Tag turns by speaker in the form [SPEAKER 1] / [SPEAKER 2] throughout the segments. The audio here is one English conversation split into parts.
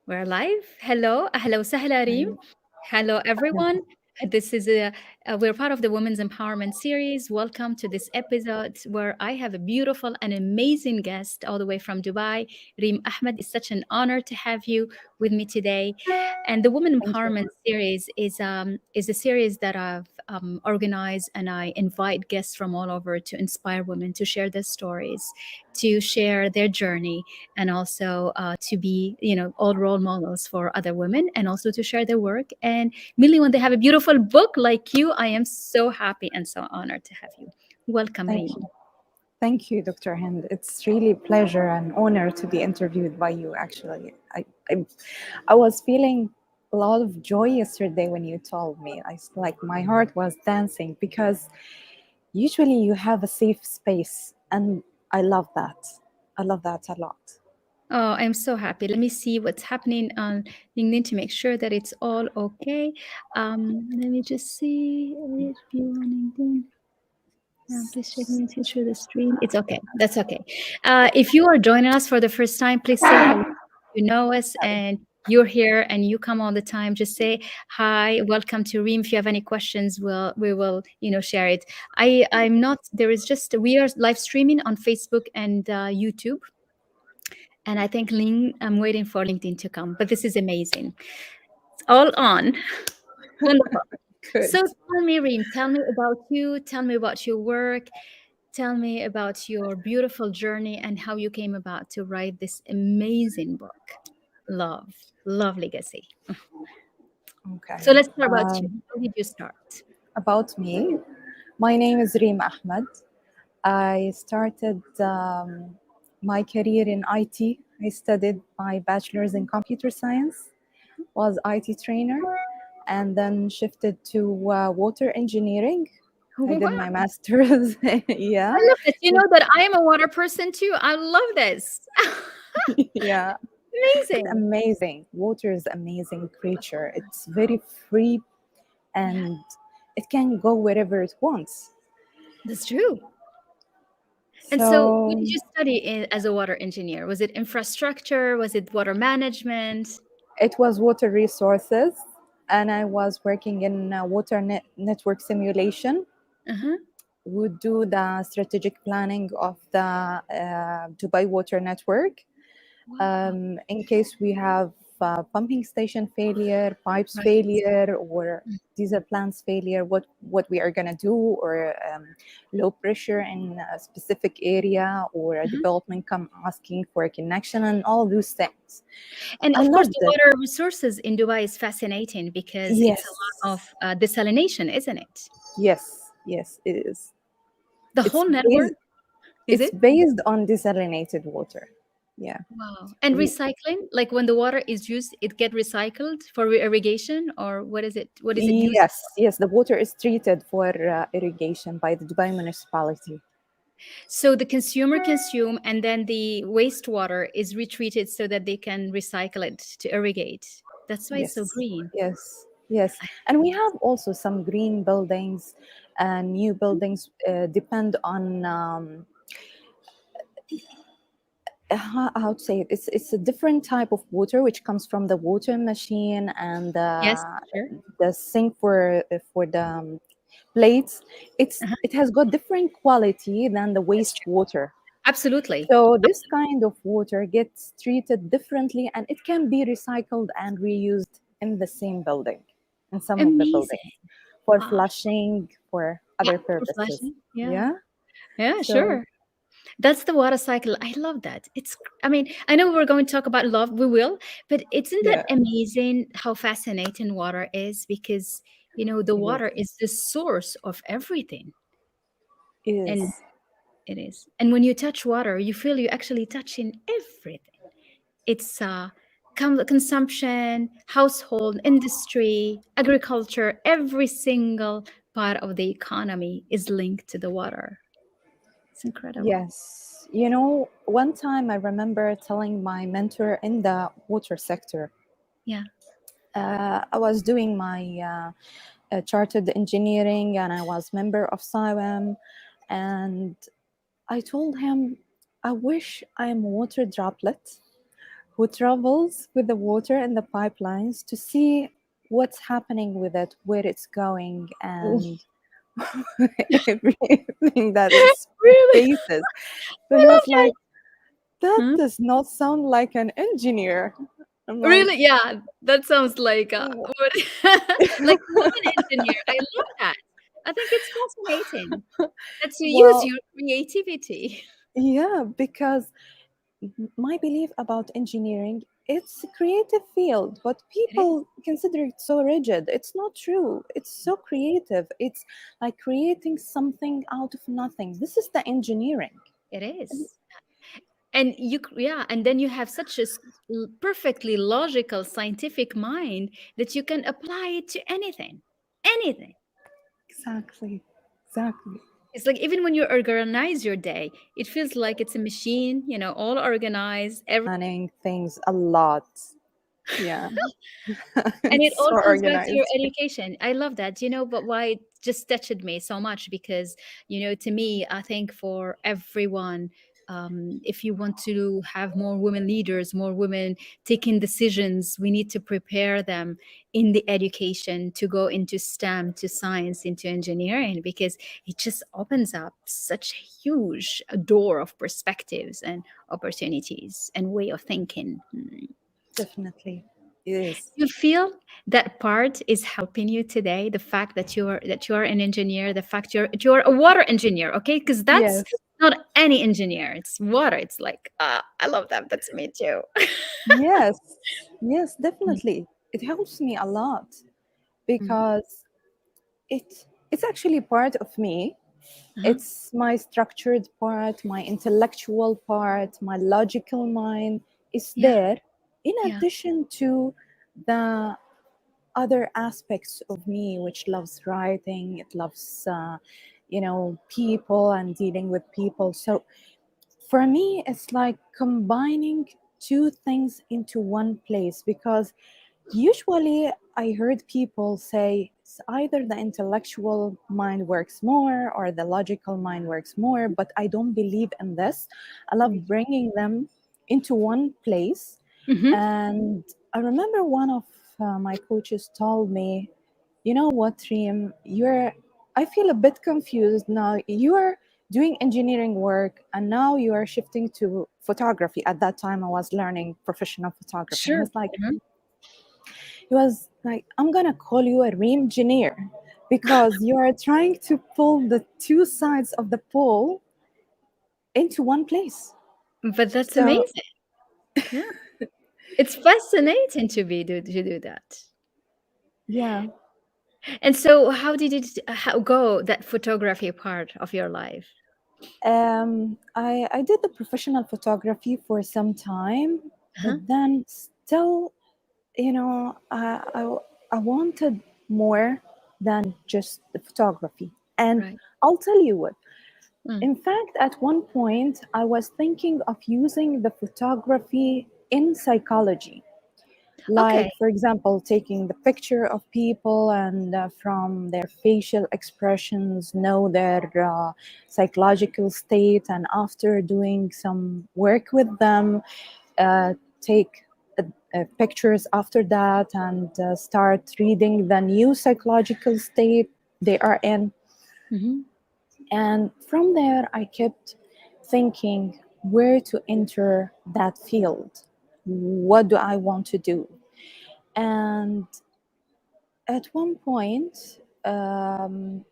[SPEAKER 1] We're live. Hello, hello, Sahla Reem.
[SPEAKER 2] Hi.
[SPEAKER 1] Hello, everyone. This is we're part of the Women's Empowerment Series. Welcome to this episode where I have a beautiful and amazing guest all the way from Dubai. Reem Ahmed, it's such an honor to have you with me today. And the Women
[SPEAKER 2] Thank you.
[SPEAKER 1] Empowerment Series is a series that I've organized, and I invite guests from all over to inspire women to share their stories, to share their journey, and also to be all role models for other women, and also to share their work. And mainly when they have a beautiful book like you, I am so happy and so honored to have you. Welcome,
[SPEAKER 2] Thank
[SPEAKER 1] Reem.
[SPEAKER 2] you. Thank you, Dr. Hind. It's really a pleasure and honor to be interviewed by you, actually. I was feeling a lot of joy yesterday when you told me. Like my heart was dancing because usually you have a safe space, and I love that. I love that a lot.
[SPEAKER 1] Oh, I'm so happy. Let me see what's happening on LinkedIn to make sure that it's all okay. Let me just see. View on LinkedIn. Please check me to share the stream. It's okay. That's okay. If you are joining us for the first time, please say hello. You know us and you're here and you come all the time. Just say hi. Welcome to Reem. If you have any questions, we will share it. I'm not. There is just we are live streaming on Facebook and YouTube, and I think I'm waiting for LinkedIn to come. But this is amazing. It's all on. Wonderful.
[SPEAKER 2] Good.
[SPEAKER 1] So tell me, Reem, tell me about you. Tell me about your work. Tell me about your beautiful journey and how you came about to write this amazing book. Love, love legacy.
[SPEAKER 2] Okay.
[SPEAKER 1] So let's start about you.
[SPEAKER 2] Um,
[SPEAKER 1] How did you start?
[SPEAKER 2] about me, my name is Reem Ahmed. I started my career in IT. I studied my bachelor's in computer science, was IT trainer, and then shifted to water engineering. I did my
[SPEAKER 1] Wow,
[SPEAKER 2] master's. Yeah,
[SPEAKER 1] I love this. You know that I am a water person too. I love this.
[SPEAKER 2] yeah. It's
[SPEAKER 1] Amazing.
[SPEAKER 2] amazing. Water is amazing creature. It's very free
[SPEAKER 1] Yeah,
[SPEAKER 2] and it can go wherever it wants.
[SPEAKER 1] that's true. And so, what did
[SPEAKER 2] So
[SPEAKER 1] you study as a water engineer? Was it infrastructure? Was it water management?
[SPEAKER 2] it was water resources, and I was working in water network simulation.
[SPEAKER 1] Uh-huh.
[SPEAKER 2] Would do the strategic planning of the Dubai water network.
[SPEAKER 1] Wow.
[SPEAKER 2] In case we have pumping station failure, pipes
[SPEAKER 1] Right.
[SPEAKER 2] failure, or diesel plants failure, what we are gonna do, or low pressure in a specific area, or a
[SPEAKER 1] Uh-huh.
[SPEAKER 2] development come asking for a connection, and all those things.
[SPEAKER 1] And
[SPEAKER 2] I
[SPEAKER 1] of course,
[SPEAKER 2] loved
[SPEAKER 1] the
[SPEAKER 2] it.
[SPEAKER 1] water resources in Dubai is fascinating because it's a
[SPEAKER 2] Yes,
[SPEAKER 1] lot of desalination, isn't it?
[SPEAKER 2] yes, yes. It is.
[SPEAKER 1] The
[SPEAKER 2] It's
[SPEAKER 1] whole network,
[SPEAKER 2] based.
[SPEAKER 1] is
[SPEAKER 2] It's
[SPEAKER 1] it?
[SPEAKER 2] based on desalinated water. Yeah.
[SPEAKER 1] Wow. And
[SPEAKER 2] We
[SPEAKER 1] recycling, like when the water is used, it get recycled for irrigation, or what is it? What is it used?
[SPEAKER 2] Yes, yes. The water is treated for irrigation by the Dubai municipality.
[SPEAKER 1] So the consumer consume, and then the wastewater is retreated so that they can recycle it to irrigate. That's why it's so
[SPEAKER 2] Yes,
[SPEAKER 1] green.
[SPEAKER 2] yes, yes. And we have also some green buildings and new buildings depend on how to say it. It's a different type of water which comes from the water machine and
[SPEAKER 1] Yes, sure.
[SPEAKER 2] the sink for the plates.
[SPEAKER 1] Uh-huh.
[SPEAKER 2] It has got different quality than the
[SPEAKER 1] That's true.
[SPEAKER 2] wastewater.
[SPEAKER 1] Absolutely.
[SPEAKER 2] So this kind of water gets treated differently and it can be recycled and reused in the same building, in some of the buildings,
[SPEAKER 1] Amazing.
[SPEAKER 2] for
[SPEAKER 1] Wow.
[SPEAKER 2] flushing, for
[SPEAKER 1] Yeah,
[SPEAKER 2] other
[SPEAKER 1] for
[SPEAKER 2] purposes.
[SPEAKER 1] flashing. Yeah.
[SPEAKER 2] Yeah.
[SPEAKER 1] Yeah,
[SPEAKER 2] So
[SPEAKER 1] sure. That's the water cycle. I love that. I mean, I know we're going to talk about love, we will, but isn't that
[SPEAKER 2] yeah,
[SPEAKER 1] amazing how fascinating water is? Because, the
[SPEAKER 2] it is.
[SPEAKER 1] water is the source of everything.
[SPEAKER 2] It
[SPEAKER 1] And
[SPEAKER 2] is.
[SPEAKER 1] it is. And when you touch water, you feel you actually touching everything. It's consumption, household, industry, agriculture, every single part of the economy is linked to the water. It's incredible.
[SPEAKER 2] Yes. You know, one time I remember telling my mentor in the water sector,
[SPEAKER 1] Yeah.
[SPEAKER 2] I was doing my chartered engineering and I was member of SIWAM, and I told him, I wish I am a water droplet who travels with the water and the pipelines to see what's happening with it, where it's going,
[SPEAKER 1] Oh,
[SPEAKER 2] and everything that it
[SPEAKER 1] really?
[SPEAKER 2] faces. So he
[SPEAKER 1] I love
[SPEAKER 2] was
[SPEAKER 1] your
[SPEAKER 2] like, that
[SPEAKER 1] huh?
[SPEAKER 2] does not sound like an engineer. I'm like,
[SPEAKER 1] Really? Yeah, that sounds like
[SPEAKER 2] "Oh."
[SPEAKER 1] what like a woman engineer. I love that. I think it's fascinating that you use
[SPEAKER 2] Well,
[SPEAKER 1] your creativity.
[SPEAKER 2] yeah, because my belief about engineering, it's a creative field, but
[SPEAKER 1] It is.
[SPEAKER 2] people consider it so rigid. It's not true. It's so creative. It's like creating something out of nothing. This is the engineering.
[SPEAKER 1] It is. And yeah, and then you have such a perfectly logical scientific mind that you can apply it to anything. Anything.
[SPEAKER 2] Exactly. Exactly.
[SPEAKER 1] It's like even when you organize your day, it feels like it's a machine, all organized,
[SPEAKER 2] Planning things a lot. Yeah.
[SPEAKER 1] and it
[SPEAKER 2] It's
[SPEAKER 1] all
[SPEAKER 2] so
[SPEAKER 1] comes back to your
[SPEAKER 2] organized.
[SPEAKER 1] education. I love that, but why it just touched me so much because, to me, I think for everyone, if you want to have more women leaders, more women taking decisions, we need to prepare them in the education to go into STEM, to science, into engineering, because it just opens up such a huge door of perspectives and opportunities and way of thinking.
[SPEAKER 2] Definitely. It is.
[SPEAKER 1] You feel that part is helping you today, the fact that you're an engineer, the fact you're a water engineer, okay, because that's
[SPEAKER 2] Yes.
[SPEAKER 1] not any engineer, it's water. It's like, I love that. That's me too.
[SPEAKER 2] Yes. Yes,
[SPEAKER 1] Mm,
[SPEAKER 2] definitely. It helps me a lot
[SPEAKER 1] mm,
[SPEAKER 2] because it it's actually part of me.
[SPEAKER 1] uh-huh.
[SPEAKER 2] It's my structured part, my intellectual part, my logical mind is
[SPEAKER 1] Yeah,
[SPEAKER 2] there in
[SPEAKER 1] yeah,
[SPEAKER 2] addition to the other aspects of me, which loves writing, it loves, people and dealing with people. So for me, it's like combining two things into one place because usually I heard people say it's either the intellectual mind works more or the logical mind works more, but I don't believe in this. I love
[SPEAKER 1] right.
[SPEAKER 2] bringing them into one place.
[SPEAKER 1] Hmm.
[SPEAKER 2] And I remember one of my coaches told me, you know what, Reem, I feel a bit confused now. You're doing engineering work and now you are shifting to photography. At that time, I was learning professional photography. And
[SPEAKER 1] Sure. Mhm.
[SPEAKER 2] he was like, I'm gonna call you a Reem engineer because you are trying to pull the two sides of the pole into one place.
[SPEAKER 1] But that's
[SPEAKER 2] So
[SPEAKER 1] amazing. Yeah, it's fascinating to do that.
[SPEAKER 2] yeah,
[SPEAKER 1] And so how did it how go, that photography part of your life?
[SPEAKER 2] I did the professional photography for some time, but
[SPEAKER 1] Uh-huh.
[SPEAKER 2] then still, I wanted more than just the photography. And
[SPEAKER 1] Right.
[SPEAKER 2] I'll tell you what.
[SPEAKER 1] Mm.
[SPEAKER 2] In fact, at one point, I was thinking of using the photography in psychology. Like,
[SPEAKER 1] Okay.
[SPEAKER 2] for example, taking the picture of people and from their facial expressions, know their psychological state, and after doing some work with them, uh, take pictures after that and start reading the new psychological state they are in.
[SPEAKER 1] Hmm.
[SPEAKER 2] And from there, I kept thinking where to enter that field. What do I want to do? And at one point, um,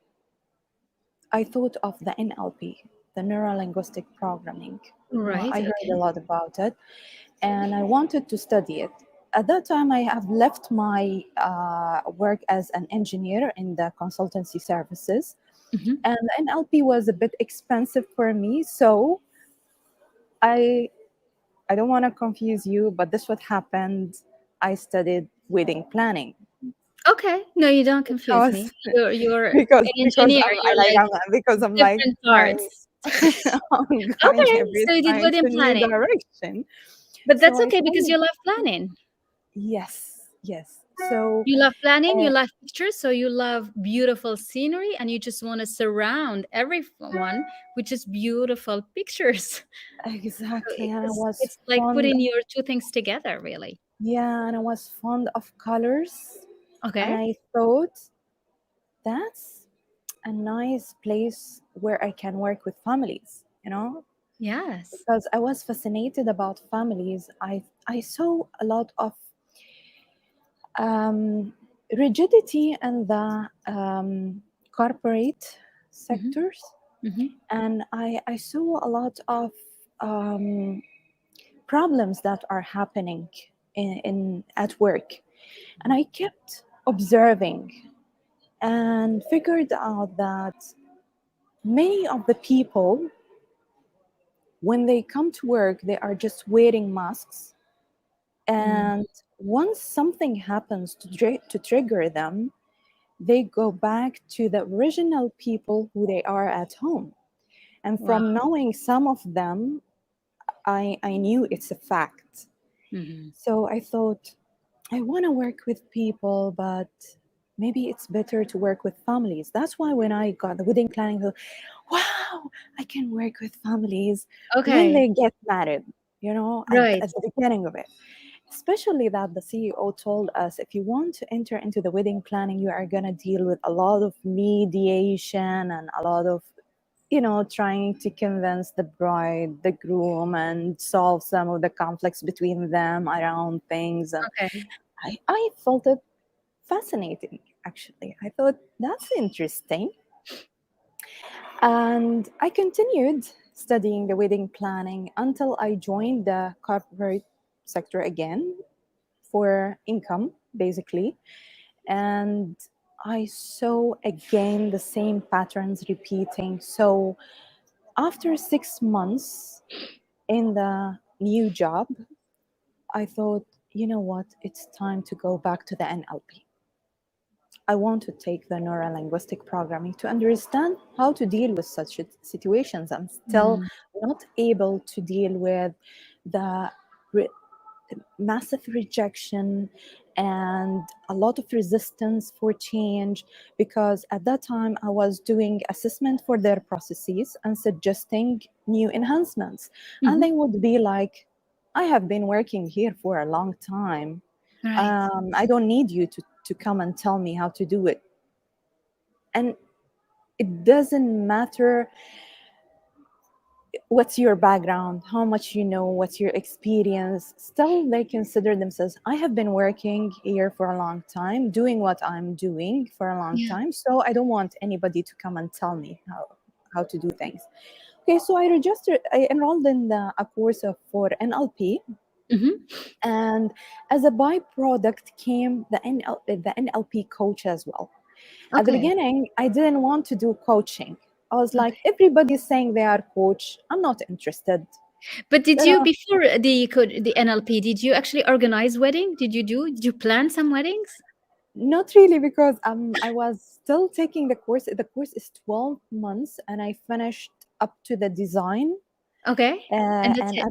[SPEAKER 2] I thought of the NLP, the neuro linguistic programming.
[SPEAKER 1] Right.
[SPEAKER 2] I heard a
[SPEAKER 1] Okay.
[SPEAKER 2] lot about it and I wanted to study it. At that time, I have left my work as an engineer in the consultancy services,
[SPEAKER 1] Hmm.
[SPEAKER 2] and NLP was a bit expensive for me. So I I don't want to confuse you, but this what happened. I studied wedding planning
[SPEAKER 1] Okay. No, you don't confuse
[SPEAKER 2] because
[SPEAKER 1] me. You're an
[SPEAKER 2] because
[SPEAKER 1] engineer. You're like
[SPEAKER 2] I'm like
[SPEAKER 1] different
[SPEAKER 2] going
[SPEAKER 1] parts.
[SPEAKER 2] I'm going
[SPEAKER 1] Okay.
[SPEAKER 2] every
[SPEAKER 1] So you did
[SPEAKER 2] time
[SPEAKER 1] wedding
[SPEAKER 2] to new
[SPEAKER 1] planning,
[SPEAKER 2] direction.
[SPEAKER 1] but
[SPEAKER 2] So
[SPEAKER 1] that's
[SPEAKER 2] I
[SPEAKER 1] okay because
[SPEAKER 2] started.
[SPEAKER 1] you love planning.
[SPEAKER 2] Yes, yes. So
[SPEAKER 1] You love planning, you
[SPEAKER 2] uh,
[SPEAKER 1] love pictures, so you love beautiful scenery, and you just want to surround everyone with just beautiful pictures. So
[SPEAKER 2] exactly,
[SPEAKER 1] it's
[SPEAKER 2] and I
[SPEAKER 1] just,
[SPEAKER 2] was
[SPEAKER 1] it's like
[SPEAKER 2] fond.
[SPEAKER 1] putting your two things together, really.
[SPEAKER 2] Yeah, and I was fond of colors, and
[SPEAKER 1] Okay.
[SPEAKER 2] I thought that's a nice place where I can work with families,
[SPEAKER 1] Yes.
[SPEAKER 2] because I was fascinated about families. I saw a lot of um, rigidity in the corporate
[SPEAKER 1] Mm-hmm.
[SPEAKER 2] sectors,
[SPEAKER 1] Mm-hmm.
[SPEAKER 2] and I saw a lot of um, problems that are happening in at work, and I kept observing and figured out that many of the people, when they come to work, they are just wearing masks,
[SPEAKER 1] Mm.
[SPEAKER 2] and once something happens to trigger them, they go back to the original people who they are at home. And
[SPEAKER 1] Wow.
[SPEAKER 2] from knowing some of them, I knew it's a fact.
[SPEAKER 1] Mm-hmm.
[SPEAKER 2] So I thought, I want to work with people, but maybe it's better to work with families. That's why when I got the wedding planning, I thought, wow, I can work with families when
[SPEAKER 1] Okay.
[SPEAKER 2] they get married,
[SPEAKER 1] Right.
[SPEAKER 2] at the beginning of it. Especially that the CEO told us, if you want to enter into the wedding planning, you are going to deal with a lot of mediation and a lot of, trying to convince the bride, the groom, and solve some of the conflicts between them around things. And
[SPEAKER 1] Okay.
[SPEAKER 2] I felt it fascinating, actually. I thought that's interesting. And I continued studying the wedding planning until I joined the corporate sector again for income, basically. And I saw again the same patterns repeating. So after 6 months in the new job, I thought, you know what, it's time to go back to the NLP. I want to take the neuro linguistic programming to understand how to deal with such situations. I'm still
[SPEAKER 1] Mm.
[SPEAKER 2] not able to deal with the re- massive rejection and a lot of resistance for change, because at that time I was doing assessment for their processes and suggesting new enhancements, and
[SPEAKER 1] Mm-hmm.
[SPEAKER 2] they would be like, I have been working here for a long time.
[SPEAKER 1] Right.
[SPEAKER 2] I don't need you to come and tell me how to do it. And it doesn't matter what's your background, how much you know, what's your experience. Still, they consider themselves, I have been working here for a long time, doing what I'm doing for a long
[SPEAKER 1] Yeah.
[SPEAKER 2] time. So I don't want anybody to come and tell me how to do things. Okay, so I enrolled in a course for NLP,
[SPEAKER 1] Mm-hmm.
[SPEAKER 2] and as a byproduct came the NLP coach as well. At the
[SPEAKER 1] Okay.
[SPEAKER 2] beginning, I didn't want to do coaching. I was like,
[SPEAKER 1] Okay.
[SPEAKER 2] everybody's saying they are coach. I'm not interested.
[SPEAKER 1] But did
[SPEAKER 2] You
[SPEAKER 1] you,
[SPEAKER 2] know,
[SPEAKER 1] before the NLP, did you actually organize wedding? Did you plan some weddings?
[SPEAKER 2] not really, because I was still taking the course. The course is 12 months, and I finished up to the design.
[SPEAKER 1] Okay. And that's
[SPEAKER 2] And
[SPEAKER 1] it.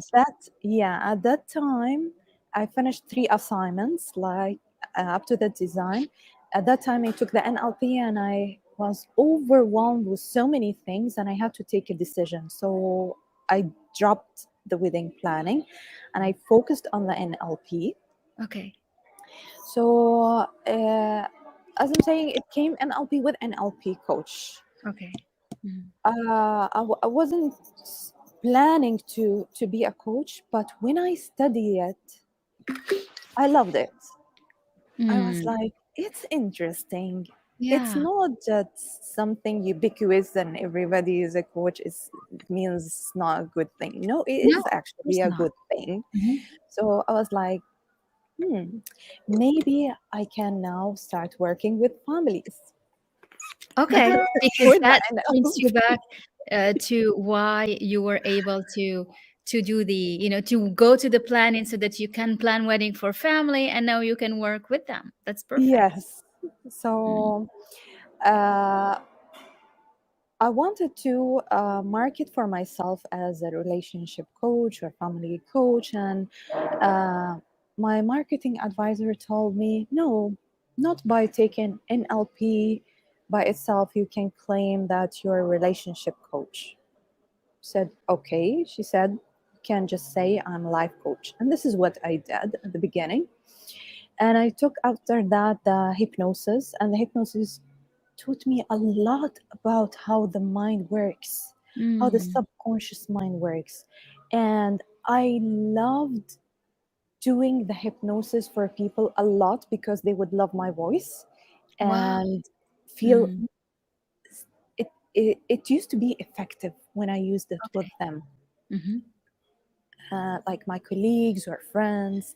[SPEAKER 2] at that time, I finished three assignments, like up to the design. At that time, I took the NLP, and I was overwhelmed with so many things, and I had to take a decision. So I dropped the wedding planning, and I focused on the NLP.
[SPEAKER 1] Okay.
[SPEAKER 2] So as I'm saying, it came NLP with NLP coach.
[SPEAKER 1] Okay. Mhm.
[SPEAKER 2] I wasn't planning to be a coach, but when I studied it, I loved it. I was
[SPEAKER 1] Mm.
[SPEAKER 2] like, it's interesting. It's
[SPEAKER 1] Yeah.
[SPEAKER 2] not just something ubiquitous and everybody is a coach. It means it's not a good thing. No, it
[SPEAKER 1] No,
[SPEAKER 2] is
[SPEAKER 1] of
[SPEAKER 2] actually
[SPEAKER 1] course
[SPEAKER 2] a
[SPEAKER 1] not.
[SPEAKER 2] good thing.
[SPEAKER 1] Mhm.
[SPEAKER 2] So I was like, maybe I can now start working with families
[SPEAKER 1] Okay, because
[SPEAKER 2] with the
[SPEAKER 1] that points you
[SPEAKER 2] NLP.
[SPEAKER 1] back to why you were able to do the, to go to the planning so that you can plan wedding for family, and now you can work with them. That's perfect.
[SPEAKER 2] Yes.
[SPEAKER 1] Mm.
[SPEAKER 2] So uh, I wanted to market for myself as a relationship coach or family coach, and uh, my marketing advisor told me, no, not by taking NLP by itself, you can claim that you're a relationship coach. Said, okay. She said, you can just say I'm a life coach. And this is what I did at the beginning. And I took after that the hypnosis, and the hypnosis taught me a lot about how the mind works, how the
[SPEAKER 1] Mm.
[SPEAKER 2] subconscious mind works. And I loved doing the hypnosis for people a lot because they would love my voice
[SPEAKER 1] Wow.
[SPEAKER 2] and feel
[SPEAKER 1] Mm.
[SPEAKER 2] it used to be effective when I used it with
[SPEAKER 1] Okay.
[SPEAKER 2] them,
[SPEAKER 1] Hmm.
[SPEAKER 2] like my colleagues or friends.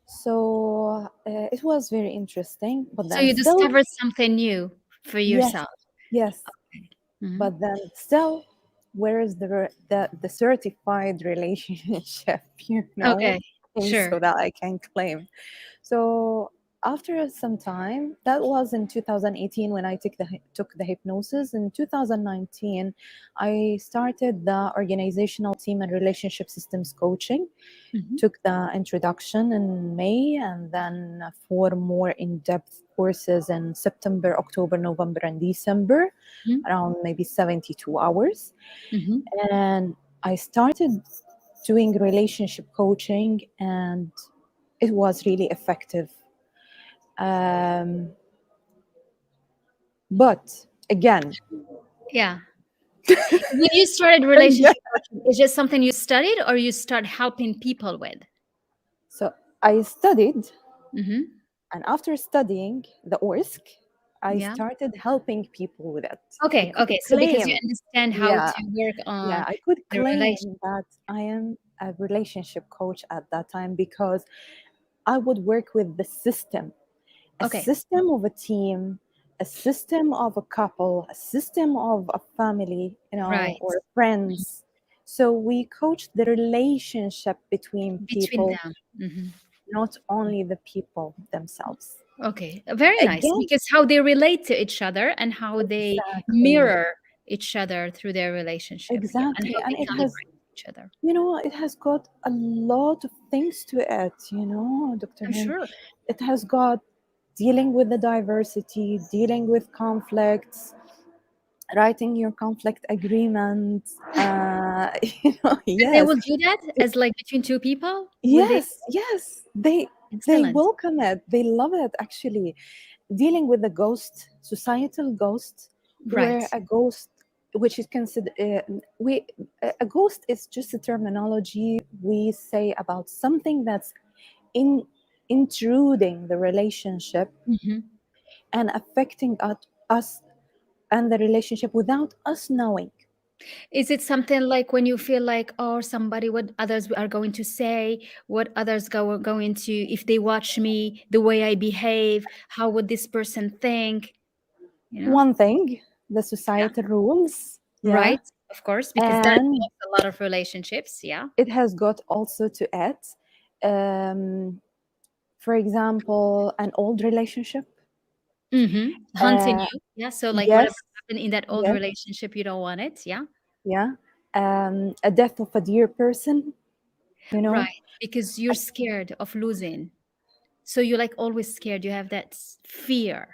[SPEAKER 2] So it was very interesting, but
[SPEAKER 1] So
[SPEAKER 2] then
[SPEAKER 1] you
[SPEAKER 2] still,
[SPEAKER 1] discovered something new for
[SPEAKER 2] yes,
[SPEAKER 1] yourself.
[SPEAKER 2] yes,
[SPEAKER 1] Hmm.
[SPEAKER 2] but then still, where is the certified relationship,
[SPEAKER 1] Okay.
[SPEAKER 2] things
[SPEAKER 1] Sure.
[SPEAKER 2] so that I can claim. So after some time, that was in 2018 when I took the hypnosis. In 2019, I started the organizational team and relationship systems coaching.
[SPEAKER 1] Hmm.
[SPEAKER 2] Took the introduction in May, and then four more in-depth courses in September, October, November, and December, around maybe 72 hours.
[SPEAKER 1] Hmm.
[SPEAKER 2] And I started doing relationship coaching, and it was really effective. Um, but again,
[SPEAKER 1] Yeah. When you started
[SPEAKER 2] again,
[SPEAKER 1] relationship coaching, is just something you studied or you start helping people with?
[SPEAKER 2] so I studied,
[SPEAKER 1] Hmm.
[SPEAKER 2] and after studying the ORSC, I
[SPEAKER 1] Yeah.
[SPEAKER 2] started helping people with it. I
[SPEAKER 1] Okay.
[SPEAKER 2] could
[SPEAKER 1] Okay. So because you
[SPEAKER 2] claim,
[SPEAKER 1] understand how
[SPEAKER 2] yeah,
[SPEAKER 1] to work
[SPEAKER 2] yeah,
[SPEAKER 1] on
[SPEAKER 2] I could
[SPEAKER 1] the
[SPEAKER 2] claim
[SPEAKER 1] relation.
[SPEAKER 2] that I am a relationship coach at that time because I would work with the system, a
[SPEAKER 1] Okay.
[SPEAKER 2] system of a team, a system of a couple, a system of a family,
[SPEAKER 1] Right.
[SPEAKER 2] or friends. So we coach the relationship between
[SPEAKER 1] Between
[SPEAKER 2] people,
[SPEAKER 1] them. Hmm.
[SPEAKER 2] not only the people themselves.
[SPEAKER 1] Okay. Very nice
[SPEAKER 2] Again,
[SPEAKER 1] because how they relate to each other and how they
[SPEAKER 2] exactly,
[SPEAKER 1] mirror each other through their relationship. Yeah. And
[SPEAKER 2] exactly.
[SPEAKER 1] how
[SPEAKER 2] And
[SPEAKER 1] they
[SPEAKER 2] it has,
[SPEAKER 1] calibrate each other.
[SPEAKER 2] it has got a lot of things to it, Dr.
[SPEAKER 1] I'm
[SPEAKER 2] Hind.
[SPEAKER 1] sure.
[SPEAKER 2] It has got dealing with the diversity, dealing with conflicts, writing your conflict agreement.
[SPEAKER 1] And they
[SPEAKER 2] Yes,
[SPEAKER 1] will do that as like between two people? Will they?
[SPEAKER 2] yes, they
[SPEAKER 1] Excellent.
[SPEAKER 2] welcome it. They love it actually. Dealing with the ghost, societal ghost,
[SPEAKER 1] Right.
[SPEAKER 2] where a ghost, which is considered, we a ghost is just a terminology we say about something that's in intruding the relationship
[SPEAKER 1] Hmm.
[SPEAKER 2] and affecting us and the relationship without us knowing.
[SPEAKER 1] Is it something like when you feel like, oh, somebody, what others are going to say, what others going to, if they watch me, the way I behave, how would this person think? You know?
[SPEAKER 2] One thing, the
[SPEAKER 1] Yeah.
[SPEAKER 2] societal rules, yeah,
[SPEAKER 1] Right. Of course, because that
[SPEAKER 2] and
[SPEAKER 1] involves a lot of relationships. Yeah.
[SPEAKER 2] it has got also to it. Um, for example, an old relationship.
[SPEAKER 1] Mm-hmm. Hunting
[SPEAKER 2] Uh,
[SPEAKER 1] you. Yeah. So, like, whatever
[SPEAKER 2] yes,
[SPEAKER 1] happened in that old
[SPEAKER 2] yes,
[SPEAKER 1] relationship, you don't want it. Yeah.
[SPEAKER 2] yeah. A death of a dear person, you know.
[SPEAKER 1] Right. Because you're scared of losing. So you're like always scared. You have that fear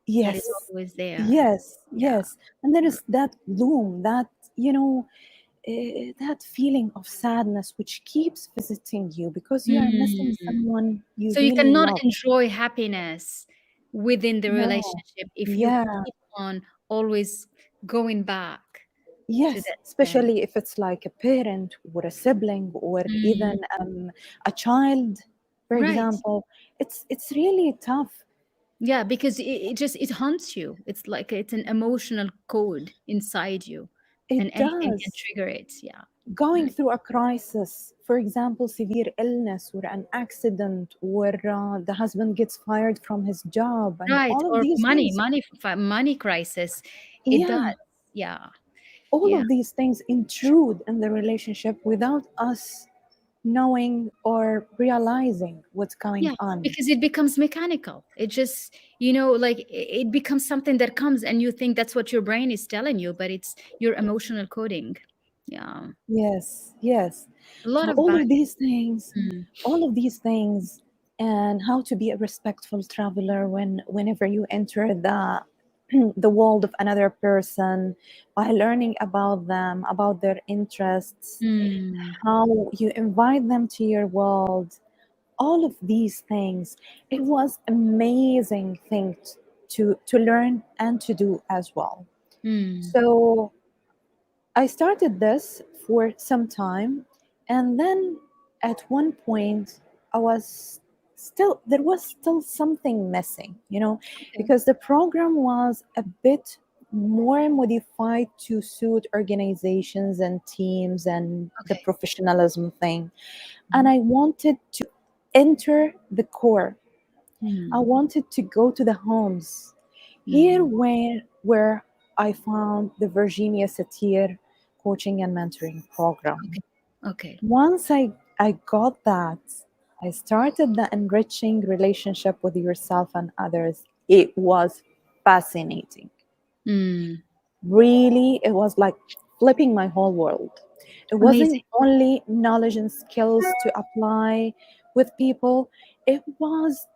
[SPEAKER 1] that is
[SPEAKER 2] Yes,
[SPEAKER 1] always there.
[SPEAKER 2] yes,
[SPEAKER 1] Yeah.
[SPEAKER 2] yes. And there is that gloom, that, that feeling of sadness which keeps visiting you because you are missing
[SPEAKER 1] Mm.
[SPEAKER 2] someone you
[SPEAKER 1] So you
[SPEAKER 2] really
[SPEAKER 1] cannot
[SPEAKER 2] love.
[SPEAKER 1] enjoy happiness within the
[SPEAKER 2] No,
[SPEAKER 1] relationship if you
[SPEAKER 2] yeah,
[SPEAKER 1] keep on always going back to
[SPEAKER 2] yes,
[SPEAKER 1] that sad.
[SPEAKER 2] especially if it's like a parent or a sibling or
[SPEAKER 1] Mm.
[SPEAKER 2] even a child, for
[SPEAKER 1] Right.
[SPEAKER 2] example. It's really tough.
[SPEAKER 1] Yeah, because it just it haunts you. It's like it's an emotional code inside you,
[SPEAKER 2] It
[SPEAKER 1] and anything can
[SPEAKER 2] does.
[SPEAKER 1] trigger it. Yeah.
[SPEAKER 2] Going
[SPEAKER 1] Right.
[SPEAKER 2] through a crisis, for example, severe illness or an accident, or the husband gets fired from his job, and
[SPEAKER 1] Right.
[SPEAKER 2] all of
[SPEAKER 1] Or
[SPEAKER 2] these things,
[SPEAKER 1] money crisis. It does.
[SPEAKER 2] yeah,
[SPEAKER 1] Yeah.
[SPEAKER 2] all
[SPEAKER 1] Yeah.
[SPEAKER 2] of these things intrude in the relationship without us knowing or realizing what's going
[SPEAKER 1] Yeah,
[SPEAKER 2] on.
[SPEAKER 1] because it becomes mechanical. It just, like it becomes something that comes and you think that's what your brain is telling you, but it's your emotional coding. Yeah.
[SPEAKER 2] Yes, yes.
[SPEAKER 1] A lot
[SPEAKER 2] So
[SPEAKER 1] of
[SPEAKER 2] all
[SPEAKER 1] back.
[SPEAKER 2] of these things,
[SPEAKER 1] Mm,
[SPEAKER 2] all of these things, and how to be a respectful traveler whenever you enter the the world of another person, by learning about them, about their interests,
[SPEAKER 1] mm,
[SPEAKER 2] how you invite them to your world, all of these things. It was amazing thing to learn and to do as well.
[SPEAKER 1] mm.
[SPEAKER 2] So I started this for some time, and then at one point, I was there was still something missing,
[SPEAKER 1] Okay.
[SPEAKER 2] because the program was a bit more modified to suit organizations and teams and the
[SPEAKER 1] Okay.
[SPEAKER 2] professionalism thing. And
[SPEAKER 1] Mhm.
[SPEAKER 2] I wanted to enter the core. I
[SPEAKER 1] Mm,
[SPEAKER 2] wanted to go to the homes. Here
[SPEAKER 1] mm.
[SPEAKER 2] where I found the Virginia Satir coaching and mentoring program.
[SPEAKER 1] Okay. Okay.
[SPEAKER 2] Once I got that, I started the enriching relationship with yourself and others. It was fascinating.
[SPEAKER 1] Mm.
[SPEAKER 2] Really, it was like flipping my whole world. It
[SPEAKER 1] Amazing.
[SPEAKER 2] wasn't only knowledge and skills to apply with people, it was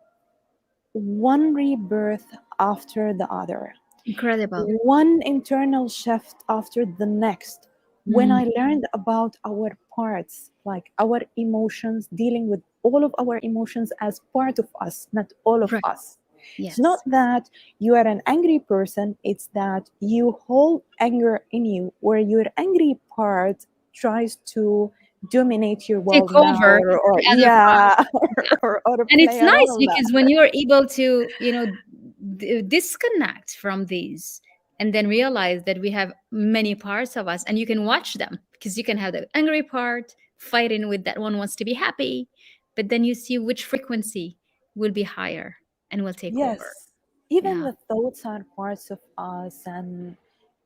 [SPEAKER 2] one rebirth after the other,
[SPEAKER 1] Incredible.
[SPEAKER 2] one internal shift after the next. When
[SPEAKER 1] Mm.
[SPEAKER 2] I learned about our parts, like our emotions, dealing with all of our emotions as part of us, not all of
[SPEAKER 1] Right.
[SPEAKER 2] us. It's not
[SPEAKER 1] Yes.
[SPEAKER 2] that you are an angry person, it's that you hold anger in you, where your angry part tries to dominate your
[SPEAKER 1] Take
[SPEAKER 2] world now,
[SPEAKER 1] over
[SPEAKER 2] or
[SPEAKER 1] the other part.
[SPEAKER 2] yeah,
[SPEAKER 1] Yeah.
[SPEAKER 2] or
[SPEAKER 1] And
[SPEAKER 2] play
[SPEAKER 1] it's
[SPEAKER 2] a
[SPEAKER 1] nice
[SPEAKER 2] role in that.
[SPEAKER 1] because when you're able to, disconnect from these and then realize that we have many parts of us and you can watch them because you can have the angry part fighting with that one wants to be happy, but then you see which frequency will be higher and will take over.
[SPEAKER 2] Yes, even
[SPEAKER 1] Yeah.
[SPEAKER 2] the thoughts are parts of us, and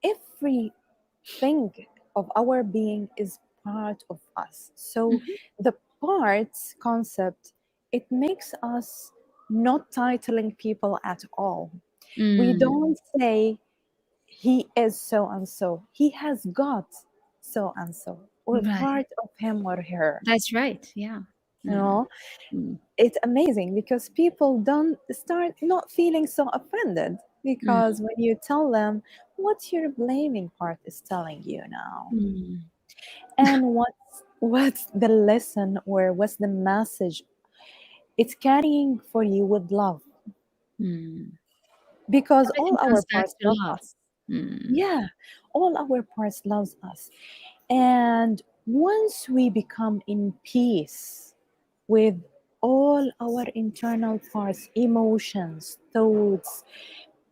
[SPEAKER 2] everything of our being is part of us. So
[SPEAKER 1] Mhm.
[SPEAKER 2] the parts concept, it makes us not titling people at all. We
[SPEAKER 1] Mm,
[SPEAKER 2] don't say he is so and so. He has got so and so, or
[SPEAKER 1] right.
[SPEAKER 2] part of him or her.
[SPEAKER 1] That's right. Yeah.
[SPEAKER 2] You
[SPEAKER 1] Mm,
[SPEAKER 2] know,
[SPEAKER 1] mm,
[SPEAKER 2] it's amazing because people don't start not feeling so offended,
[SPEAKER 1] mm,
[SPEAKER 2] because when you tell them what your blaming part is telling you now,
[SPEAKER 1] mm,
[SPEAKER 2] and what's the lesson or what's the message it's carrying for you with love,
[SPEAKER 1] mm.
[SPEAKER 2] because all
[SPEAKER 1] Everything
[SPEAKER 2] our
[SPEAKER 1] comes back
[SPEAKER 2] parts
[SPEAKER 1] to
[SPEAKER 2] love
[SPEAKER 1] love.
[SPEAKER 2] us.
[SPEAKER 1] Mm,
[SPEAKER 2] Yeah, all our parts loves us. And once we become in peace with all our internal parts, emotions, thoughts,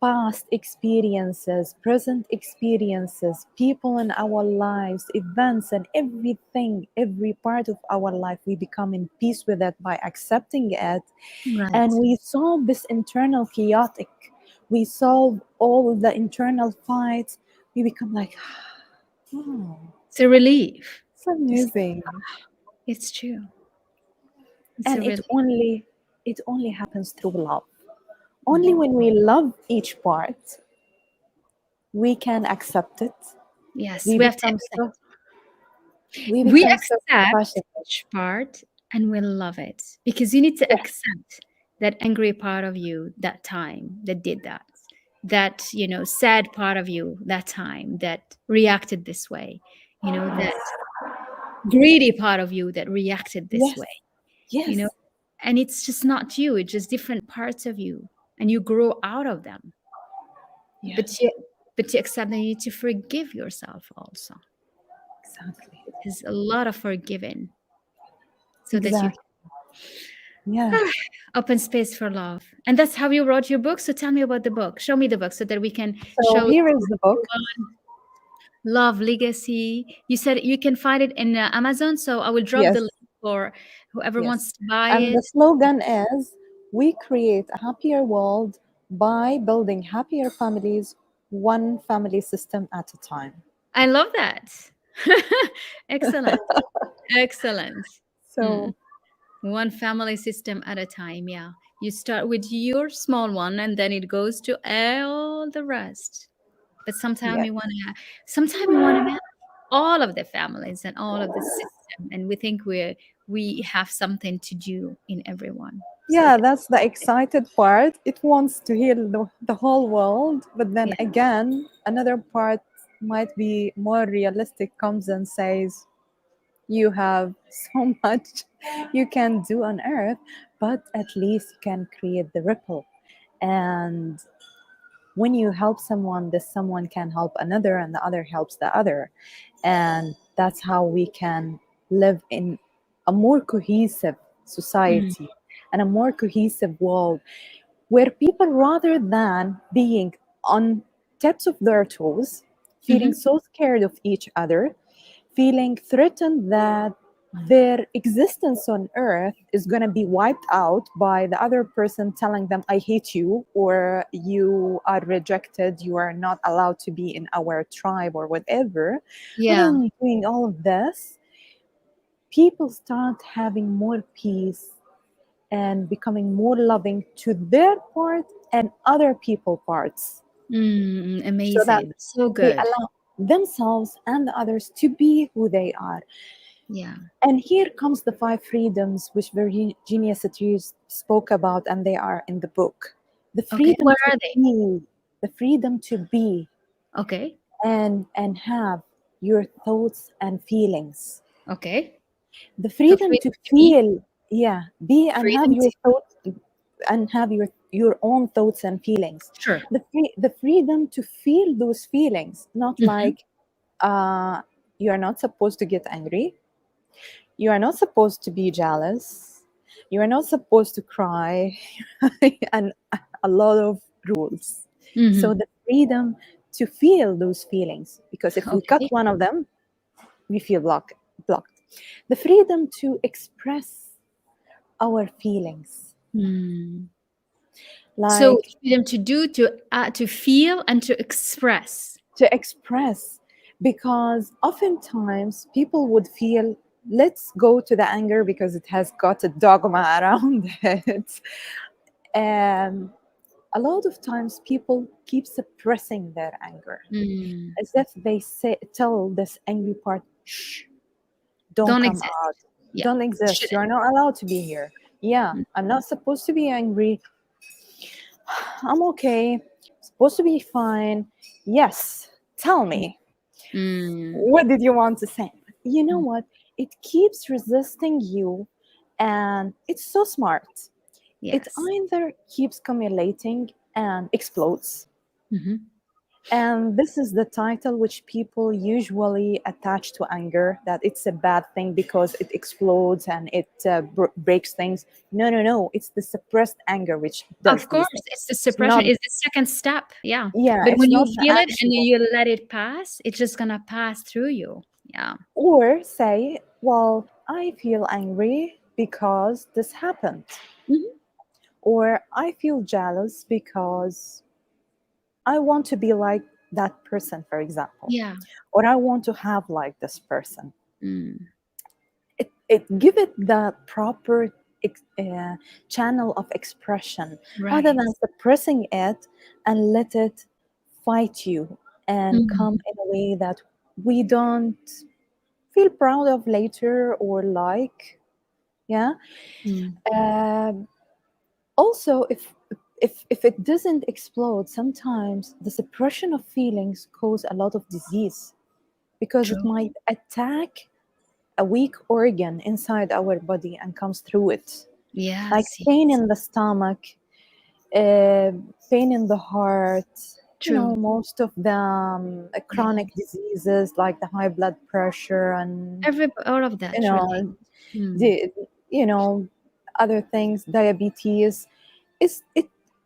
[SPEAKER 2] past experiences, present experiences, people in our lives, events, and everything, every part of our life, we become in peace with it by accepting it. And
[SPEAKER 1] right.
[SPEAKER 2] we solve this internal chaotic, we solve all the internal fights, we become like, oh,
[SPEAKER 1] It's a relief.
[SPEAKER 2] it's
[SPEAKER 1] It's,
[SPEAKER 2] amazing.
[SPEAKER 1] it's true. It's a
[SPEAKER 2] And
[SPEAKER 1] relief.
[SPEAKER 2] it only happens through love. Only
[SPEAKER 1] Mm.
[SPEAKER 2] when we love each part, we can accept it.
[SPEAKER 1] Yes,
[SPEAKER 2] We
[SPEAKER 1] we have to
[SPEAKER 2] become
[SPEAKER 1] accept.
[SPEAKER 2] so we
[SPEAKER 1] We
[SPEAKER 2] become so
[SPEAKER 1] accept
[SPEAKER 2] compassionate.
[SPEAKER 1] each part and we love it because you need to
[SPEAKER 2] Yes,
[SPEAKER 1] accept that angry part of you that time that did that. That, sad part of you that time that reacted this way.
[SPEAKER 2] yes,
[SPEAKER 1] That greedy part of you that reacted this
[SPEAKER 2] yes,
[SPEAKER 1] way. you know
[SPEAKER 2] yes,
[SPEAKER 1] and it's just not you, it's just different parts of you, and you grow out of them.
[SPEAKER 2] yeah,
[SPEAKER 1] But you accept that you need to forgive yourself also.
[SPEAKER 2] exactly,
[SPEAKER 1] There's a lot of forgiving so that you
[SPEAKER 2] exactly, yeah.
[SPEAKER 1] open space for love. And that's how you wrote your book. So tell me about the book, show me the book so that we can
[SPEAKER 2] So
[SPEAKER 1] show
[SPEAKER 2] here is the book.
[SPEAKER 1] Love Legacy. You said you can find it in Amazon, so I will drop the
[SPEAKER 2] Yes,
[SPEAKER 1] link for whoever
[SPEAKER 2] yes.
[SPEAKER 1] wants to buy
[SPEAKER 2] And the
[SPEAKER 1] it.
[SPEAKER 2] slogan is, we create a happier world by building happier families, one family system at a time.
[SPEAKER 1] I love that. Excellent. Excellent. Mm.
[SPEAKER 2] So,
[SPEAKER 1] One family system at a time. Yeah. You start with your small one and then it goes to all the rest. But
[SPEAKER 2] yes,
[SPEAKER 1] sometimes you want to all of the families and all of the system, and we think we have something to do in everyone. So
[SPEAKER 2] Yeah, that's the excited part. It wants to heal the whole world, but then
[SPEAKER 1] yeah.
[SPEAKER 2] again, another part might be more realistic, comes and says, you have so much you can do on earth, but at least you can create the ripple. And when you help someone, this someone can help another, and the other helps the other. And that's how we can live in a more cohesive
[SPEAKER 1] Mm,
[SPEAKER 2] society and a more cohesive world, where people, rather than being on tips of their toes, feeling
[SPEAKER 1] mhm.
[SPEAKER 2] so scared of each other, feeling threatened that their existence on earth is going to be wiped out by the other person telling them, I hate you, or you are rejected, you are not allowed to be in our tribe, or whatever. Rather
[SPEAKER 1] Yeah.
[SPEAKER 2] than doing all of this, people start having more peace and becoming more loving to their part and other people parts, so that
[SPEAKER 1] Amazing. So
[SPEAKER 2] they
[SPEAKER 1] good.
[SPEAKER 2] allow themselves and the others to be who they are.
[SPEAKER 1] Yeah.
[SPEAKER 2] And here comes the five freedoms which Virginia Satir spoke about, and they are in the book. The
[SPEAKER 1] Okay.
[SPEAKER 2] freedom
[SPEAKER 1] Where
[SPEAKER 2] to
[SPEAKER 1] are they?
[SPEAKER 2] be, the freedom to be
[SPEAKER 1] Okay.
[SPEAKER 2] and have your thoughts and feelings,
[SPEAKER 1] Okay.
[SPEAKER 2] the
[SPEAKER 1] So
[SPEAKER 2] freedom
[SPEAKER 1] freedom
[SPEAKER 2] to
[SPEAKER 1] to be,
[SPEAKER 2] feel, yeah, be and have
[SPEAKER 1] freedom
[SPEAKER 2] your
[SPEAKER 1] to
[SPEAKER 2] thoughts and have your own thoughts and feelings,
[SPEAKER 1] sure.
[SPEAKER 2] the freedom to feel those feelings, not
[SPEAKER 1] Hmm.
[SPEAKER 2] like uh you are not supposed to get angry, you are not supposed to be jealous, you are not supposed to cry, and a lot of rules. So
[SPEAKER 1] Hmm.
[SPEAKER 2] the freedom to feel those feelings, because if we cut
[SPEAKER 1] Okay.
[SPEAKER 2] one of them, we feel blocked. The freedom to express our feelings,
[SPEAKER 1] Hmm. So
[SPEAKER 2] like
[SPEAKER 1] freedom to do, to feel, and to express.
[SPEAKER 2] to express, because oftentimes people would feel, let's go to the anger because it has got a dogma around it. And a lot of times people keep suppressing their anger,
[SPEAKER 1] Mm.
[SPEAKER 2] as if they say, tell this angry part, shh, don't
[SPEAKER 1] Don't
[SPEAKER 2] come
[SPEAKER 1] exist.
[SPEAKER 2] out,
[SPEAKER 1] Yeah.
[SPEAKER 2] don't exist,
[SPEAKER 1] Shouldn't.
[SPEAKER 2] you're not allowed to be here. Yeah, I'm not supposed to be angry, I'm okay, supposed to be fine. Yes, tell me,
[SPEAKER 1] Mm.
[SPEAKER 2] what did you want to say? You know
[SPEAKER 1] Mm.
[SPEAKER 2] what? It keeps resisting you, and it's so smart. It
[SPEAKER 1] Yes.
[SPEAKER 2] either keeps accumulating and explodes.
[SPEAKER 1] Hmm.
[SPEAKER 2] And this is the title which people usually attach to anger, that it's a bad thing because it explodes and it breaks things. No, no, no. It's the suppressed anger which does
[SPEAKER 1] Of
[SPEAKER 2] these
[SPEAKER 1] course,
[SPEAKER 2] things.
[SPEAKER 1] it's the
[SPEAKER 2] It's
[SPEAKER 1] suppression,
[SPEAKER 2] not,
[SPEAKER 1] is the second step. Yeah.
[SPEAKER 2] yeah,
[SPEAKER 1] But
[SPEAKER 2] it's
[SPEAKER 1] when you
[SPEAKER 2] not the
[SPEAKER 1] feel it and
[SPEAKER 2] actual.
[SPEAKER 1] you let it pass, it's just gonna pass through you. Yeah.
[SPEAKER 2] Or say, well, I feel angry because this happened.
[SPEAKER 1] Hmm.
[SPEAKER 2] Or I feel jealous because I want to be like that person, for example.
[SPEAKER 1] Yeah.
[SPEAKER 2] Or I want to have like this person.
[SPEAKER 1] Mm.
[SPEAKER 2] It give it the proper channel of expression, rather
[SPEAKER 1] Right.
[SPEAKER 2] than suppressing it and let it fight you and come
[SPEAKER 1] Mm.
[SPEAKER 2] in a way that we don't feel proud of later, or like, yeah.
[SPEAKER 1] Mm.
[SPEAKER 2] Um Also, if it doesn't explode, sometimes the suppression of feelings cause a lot of disease, because it
[SPEAKER 1] True.
[SPEAKER 2] might attack a weak organ inside our body and comes through it, like
[SPEAKER 1] Yes.
[SPEAKER 2] pain
[SPEAKER 1] Yes.
[SPEAKER 2] in the stomach, uh, pain in the heart. You
[SPEAKER 1] True.
[SPEAKER 2] know, most of the
[SPEAKER 1] Yeah.
[SPEAKER 2] chronic diseases like the high blood pressure, and
[SPEAKER 1] All of
[SPEAKER 2] you
[SPEAKER 1] that
[SPEAKER 2] know
[SPEAKER 1] really. Mm.
[SPEAKER 2] the you know other things, diabetes, is it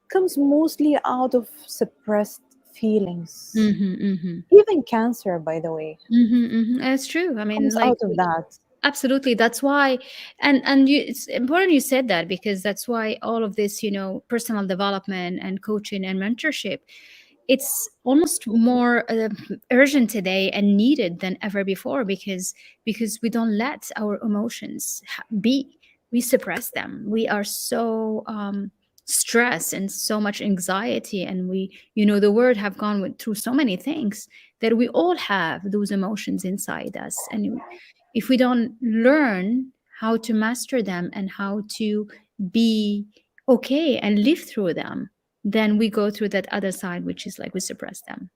[SPEAKER 2] comes mostly out of suppressed feelings.
[SPEAKER 1] Mm-hmm, mm-hmm.
[SPEAKER 2] Even cancer, by the way,
[SPEAKER 1] Mm-hmm, mm-hmm. It's true. I mean,
[SPEAKER 2] comes
[SPEAKER 1] like
[SPEAKER 2] out of that.
[SPEAKER 1] absolutely. That's why, and it's important you said that, because that's why all of this, personal development and coaching and mentorship, it's almost more urgent today and needed than ever before, because we don't let our emotions be. We suppress them. We are so stress and so much anxiety, and we, the world have gone through so many things, that we all have those emotions inside us. And if we don't learn how to master them and how to be okay and live through them, then we go through that other side, which is like we suppress them.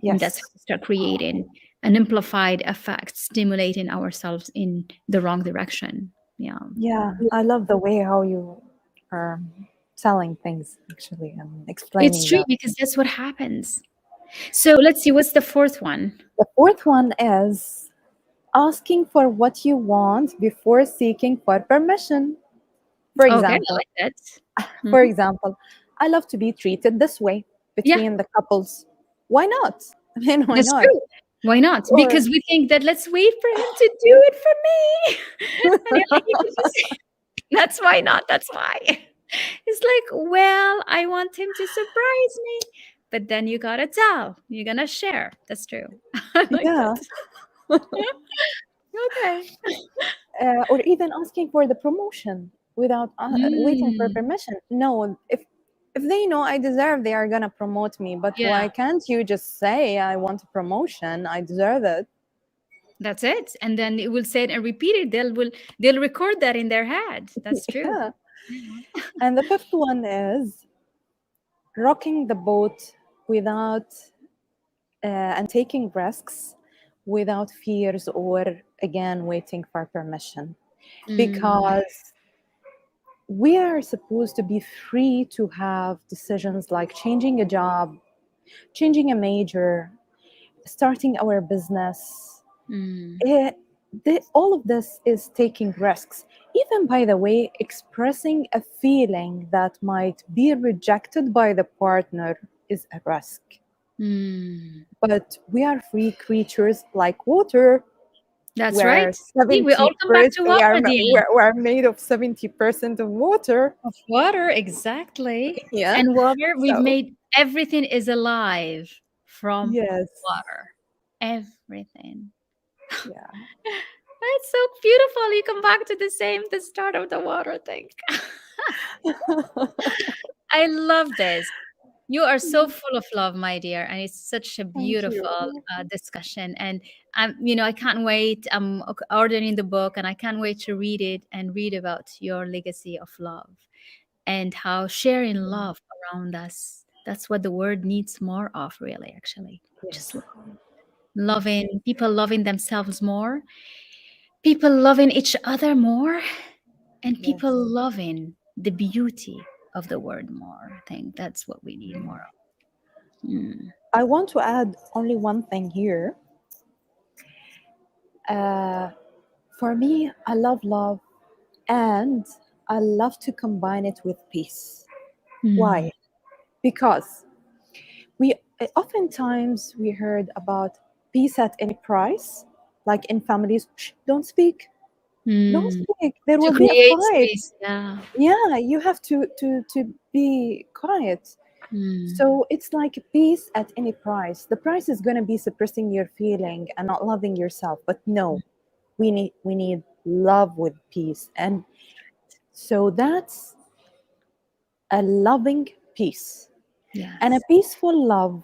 [SPEAKER 1] And that's how
[SPEAKER 2] Yes.
[SPEAKER 1] we start creating an amplified effect, stimulating ourselves in the wrong direction. Yeah.
[SPEAKER 2] Yeah, I love the way how you are telling things actually and
[SPEAKER 1] It's
[SPEAKER 2] explaining
[SPEAKER 1] true
[SPEAKER 2] that.
[SPEAKER 1] because that's what happens. So let's see, what's the fourth one?
[SPEAKER 2] The fourth one is asking for what you want before seeking for permission. For
[SPEAKER 1] Okay, I
[SPEAKER 2] example,
[SPEAKER 1] like that.
[SPEAKER 2] for
[SPEAKER 1] Mhm.
[SPEAKER 2] example, I love to be treated this way
[SPEAKER 1] Yeah,
[SPEAKER 2] between the couples. Why not? I mean, why
[SPEAKER 1] that's
[SPEAKER 2] not?
[SPEAKER 1] true. Why not?
[SPEAKER 2] Or
[SPEAKER 1] Because we think that let's wait for him to do it for me. And you're like, you could just, that's why not. That's why. It's like, well, I want him to surprise me. But then you gotta tell. You're gonna share. That's true. I like that.
[SPEAKER 2] yeah,
[SPEAKER 1] Okay.
[SPEAKER 2] or even asking for the promotion without waiting for
[SPEAKER 1] Mm,
[SPEAKER 2] permission. No, if they know I deserve, they are gonna promote me. But
[SPEAKER 1] yeah.
[SPEAKER 2] why can't you just say I want a promotion? I deserve it.
[SPEAKER 1] That's it. And then it will say it and repeat it. They'll record that in their head. That's true.
[SPEAKER 2] Yeah.
[SPEAKER 1] Yeah.
[SPEAKER 2] And the fifth one is rocking the boat without and taking risks without fears or again waiting for permission,
[SPEAKER 1] Mm,
[SPEAKER 2] because we are supposed to be free to have decisions like changing a job, changing a major, starting our business.
[SPEAKER 1] mm,
[SPEAKER 2] It, all of this is taking risks. Even, by the way, expressing a feeling that might be rejected by the partner is a risk.
[SPEAKER 1] mm.
[SPEAKER 2] But we are free creatures like water,
[SPEAKER 1] That's right.
[SPEAKER 2] where
[SPEAKER 1] See, we all come back
[SPEAKER 2] 70%
[SPEAKER 1] to water at the end.
[SPEAKER 2] we're made of 70% of water.
[SPEAKER 1] Of water, exactly.
[SPEAKER 2] Yeah.
[SPEAKER 1] And water, we've
[SPEAKER 2] So,
[SPEAKER 1] made everything is alive from
[SPEAKER 2] yes.
[SPEAKER 1] water. Everything.
[SPEAKER 2] Yeah.
[SPEAKER 1] That's so beautiful. You come back to the start of the water thing. I love this. You are so full of love, my dear, and it's such a
[SPEAKER 2] Thank
[SPEAKER 1] beautiful
[SPEAKER 2] you.
[SPEAKER 1] discussion. And I can't wait. I'm ordering the book, and I can't wait to read it and read about your legacy of love and how sharing love around us. That's what the world needs more of, really. Actually, just
[SPEAKER 2] Yes.
[SPEAKER 1] loving people, loving themselves more, people loving each other more, and people
[SPEAKER 2] Yes.
[SPEAKER 1] loving the beauty of the word more. I think that's what we need more of. Mm.
[SPEAKER 2] I want to add only one thing here. Uh, for me, I love love and I love to combine it with peace.
[SPEAKER 1] Mm.
[SPEAKER 2] Why? Because we oftentimes we heard about peace at any price, like in families. "Shh, don't
[SPEAKER 1] Mm.
[SPEAKER 2] speak. There
[SPEAKER 1] To
[SPEAKER 2] will be a
[SPEAKER 1] create
[SPEAKER 2] fight.
[SPEAKER 1] space, yeah.
[SPEAKER 2] Yeah, you have to be quiet."
[SPEAKER 1] Mm.
[SPEAKER 2] So it's like peace at any price. The price is going to be suppressing your feeling and not loving yourself. But no, we need love with peace, and so that's a loving peace and a
[SPEAKER 1] Yes.
[SPEAKER 2] peaceful love.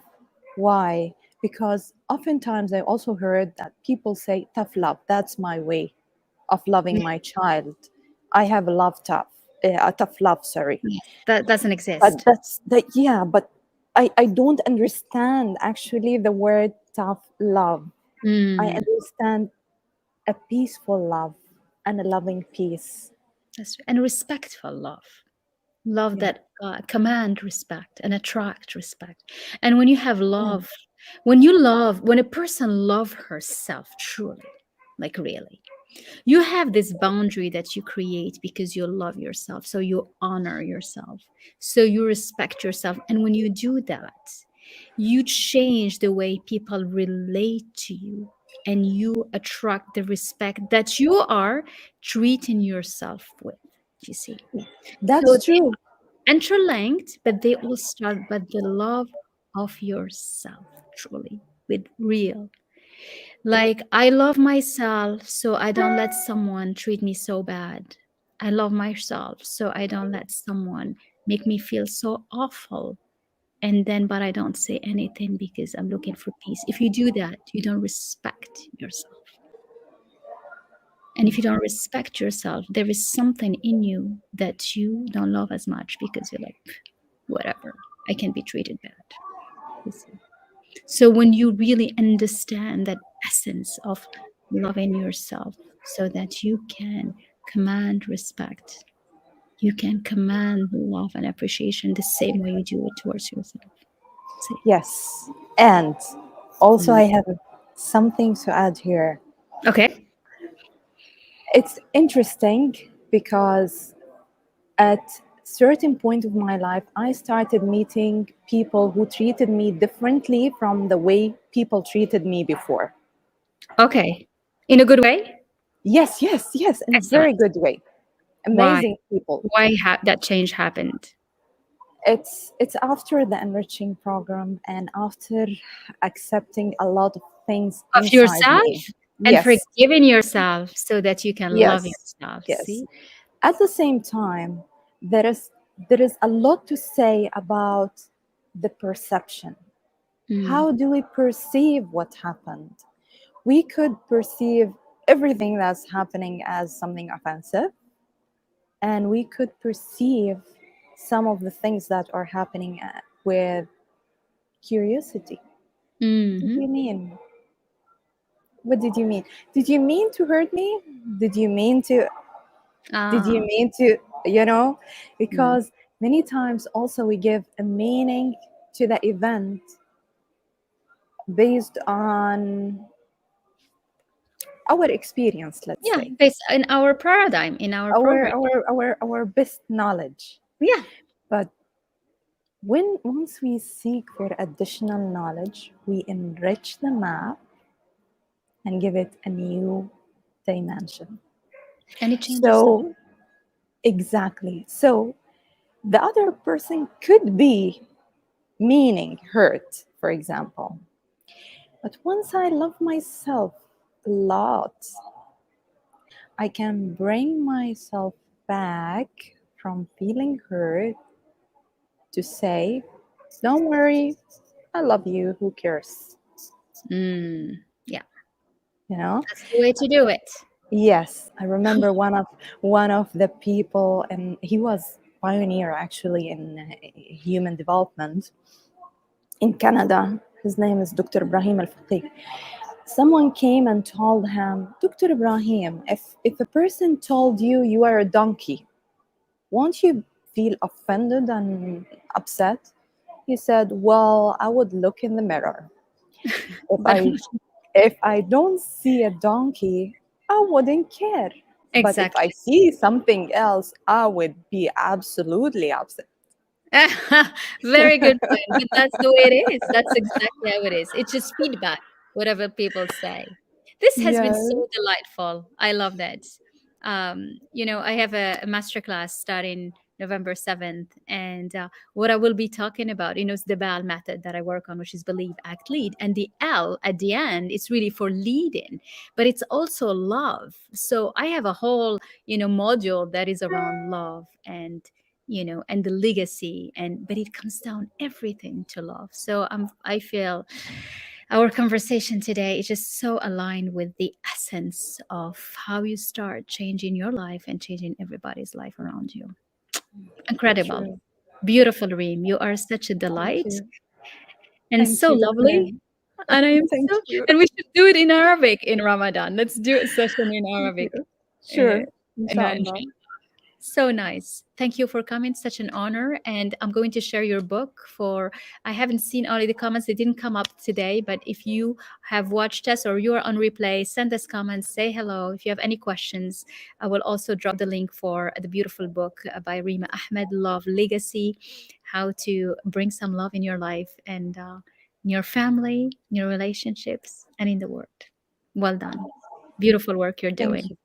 [SPEAKER 2] Why? Because oftentimes I also heard that people say tough love. That's my way of loving my child. I have a love tough, a tough love. Sorry.
[SPEAKER 1] Yes, that doesn't
[SPEAKER 2] But
[SPEAKER 1] exist.
[SPEAKER 2] that's that, yeah, but I don't understand actually the word tough love. I
[SPEAKER 1] Mm.
[SPEAKER 2] understand a peaceful love and a loving peace.
[SPEAKER 1] And respectful love. Love
[SPEAKER 2] Yeah.
[SPEAKER 1] that command respect and attract respect. And when you have
[SPEAKER 2] Yeah.
[SPEAKER 1] love, when a person love herself truly, like really, you have this boundary that you create because you love yourself, so you honor yourself, so you respect yourself. And when you do that, you change the way people relate to you, and you attract the respect that you are treating yourself with. You see, so
[SPEAKER 2] That's true.
[SPEAKER 1] they interlinked, but they all start by the love of yourself, truly, with real. Like, I love myself, so I don't let someone treat me so bad. I love myself, so I don't let someone make me feel so awful. And then, but I don't say anything because I'm looking for peace. If you do that, you don't respect yourself. And if you don't respect yourself, there is something in you that you don't love as much because you're like, whatever, I can be treated bad. You see? So when you really understand that essence of loving yourself so that you can command respect, you can command love and appreciation the same way you do it towards yourself. See?
[SPEAKER 2] Yes. And also,
[SPEAKER 1] Mm.
[SPEAKER 2] I have something to add here.
[SPEAKER 1] Okay.
[SPEAKER 2] It's interesting because at certain point of my life, I started meeting people who treated me differently from the way people treated me before.
[SPEAKER 1] Okay. In a good way?
[SPEAKER 2] Yes, yes, yes, in a very
[SPEAKER 1] Excellent.
[SPEAKER 2] good way.
[SPEAKER 1] Why?
[SPEAKER 2] Amazing people.
[SPEAKER 1] That change happened?
[SPEAKER 2] It's after the enriching program and after accepting a lot of things
[SPEAKER 1] Of
[SPEAKER 2] inside
[SPEAKER 1] yourself
[SPEAKER 2] me.
[SPEAKER 1] and
[SPEAKER 2] Yes,
[SPEAKER 1] forgiving yourself so that you can love
[SPEAKER 2] yes,
[SPEAKER 1] yourself.
[SPEAKER 2] yes.
[SPEAKER 1] See?
[SPEAKER 2] At the same time, there is there is a lot to say about the perception.
[SPEAKER 1] Mm.
[SPEAKER 2] How do we perceive what happened? We could perceive everything that's happening as something offensive, and we could perceive some of the things that are happening with curiosity. What do
[SPEAKER 1] Hmm.
[SPEAKER 2] you mean? What did you mean? Did you mean to hurt me? Did you mean to did you
[SPEAKER 1] Ah.
[SPEAKER 2] mean to, you know?
[SPEAKER 1] Mm.
[SPEAKER 2] Because many times also we give a meaning to the event based on our experience, let's
[SPEAKER 1] Yeah,
[SPEAKER 2] say,
[SPEAKER 1] based in our paradigm, in our
[SPEAKER 2] our
[SPEAKER 1] program.
[SPEAKER 2] our best knowledge.
[SPEAKER 1] Yeah.
[SPEAKER 2] But when once we seek for additional knowledge, we enrich the map and give it a new dimension.
[SPEAKER 1] And it changes the
[SPEAKER 2] So exactly. So the other person could be meaning hurt, for example. But once I love myself a lot, I can bring myself back from feeling hurt to say, don't worry, I love you, who cares?
[SPEAKER 1] yeah,
[SPEAKER 2] You know?
[SPEAKER 1] that's the way to do it.
[SPEAKER 2] Yes, I remember one of the people, and he was pioneer actually in human development in Canada. His name is Dr. Ibrahim Al-Faqih. Someone came and told him, Dr. Ibrahim, if a person told you you are a donkey, won't you feel offended and upset? He said, well, I would look in the mirror. If
[SPEAKER 1] But
[SPEAKER 2] I if I don't see a donkey, I wouldn't care. But if I
[SPEAKER 1] exactly.
[SPEAKER 2] see something else, I would be absolutely upset.
[SPEAKER 1] Very good point. But that's the way it is. That's exactly how it is. It's just feedback, whatever people say. This has been so
[SPEAKER 2] Yes.
[SPEAKER 1] delightful. I love that. I have a master class starting November 7th. And what I will be talking about, is the BAL method that I work on, which is believe, act, lead. And the L at the end, it's really for leading, but it's also love. So I have a whole, module that is around love and the legacy, but it comes down everything to love. So I feel our conversation today is just so aligned with the essence of how you start changing your life and changing everybody's life around you. Incredible.
[SPEAKER 2] True.
[SPEAKER 1] Beautiful, Reem. You are such a
[SPEAKER 2] Thank
[SPEAKER 1] delight
[SPEAKER 2] you.
[SPEAKER 1] and
[SPEAKER 2] Thank
[SPEAKER 1] so
[SPEAKER 2] you, Dr.
[SPEAKER 1] lovely.
[SPEAKER 2] Hen.
[SPEAKER 1] And I am
[SPEAKER 2] Thank
[SPEAKER 1] so,
[SPEAKER 2] you.
[SPEAKER 1] and we should do it in Arabic in Ramadan. Let's do a session in
[SPEAKER 2] Thank you.
[SPEAKER 1] Arabic.
[SPEAKER 2] Sure.
[SPEAKER 1] And
[SPEAKER 2] Inshallah.
[SPEAKER 1] so nice. Thank you for coming. Such an honor. And I'm going to share your book I haven't seen all of the comments. They didn't come up today, but if you have watched us or you are on replay, send us comments, say hello. If you have any questions, I will also drop the link for the beautiful book by Reema Ahmed, Love Legacy, how to bring some love in your life and in your family, in your relationships, and in the world. Well done. Beautiful work you're
[SPEAKER 2] Thank
[SPEAKER 1] doing.
[SPEAKER 2] you.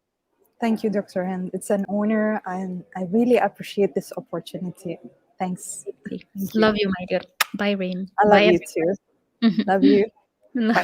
[SPEAKER 2] Thank you, Dr. Hen. It's an honor, and I really appreciate this opportunity. Thanks. Thank you.
[SPEAKER 1] Love you, my dear. Bye, Reem.
[SPEAKER 2] I love
[SPEAKER 1] Bye,
[SPEAKER 2] you too.
[SPEAKER 1] everyone.
[SPEAKER 2] Love you. Bye.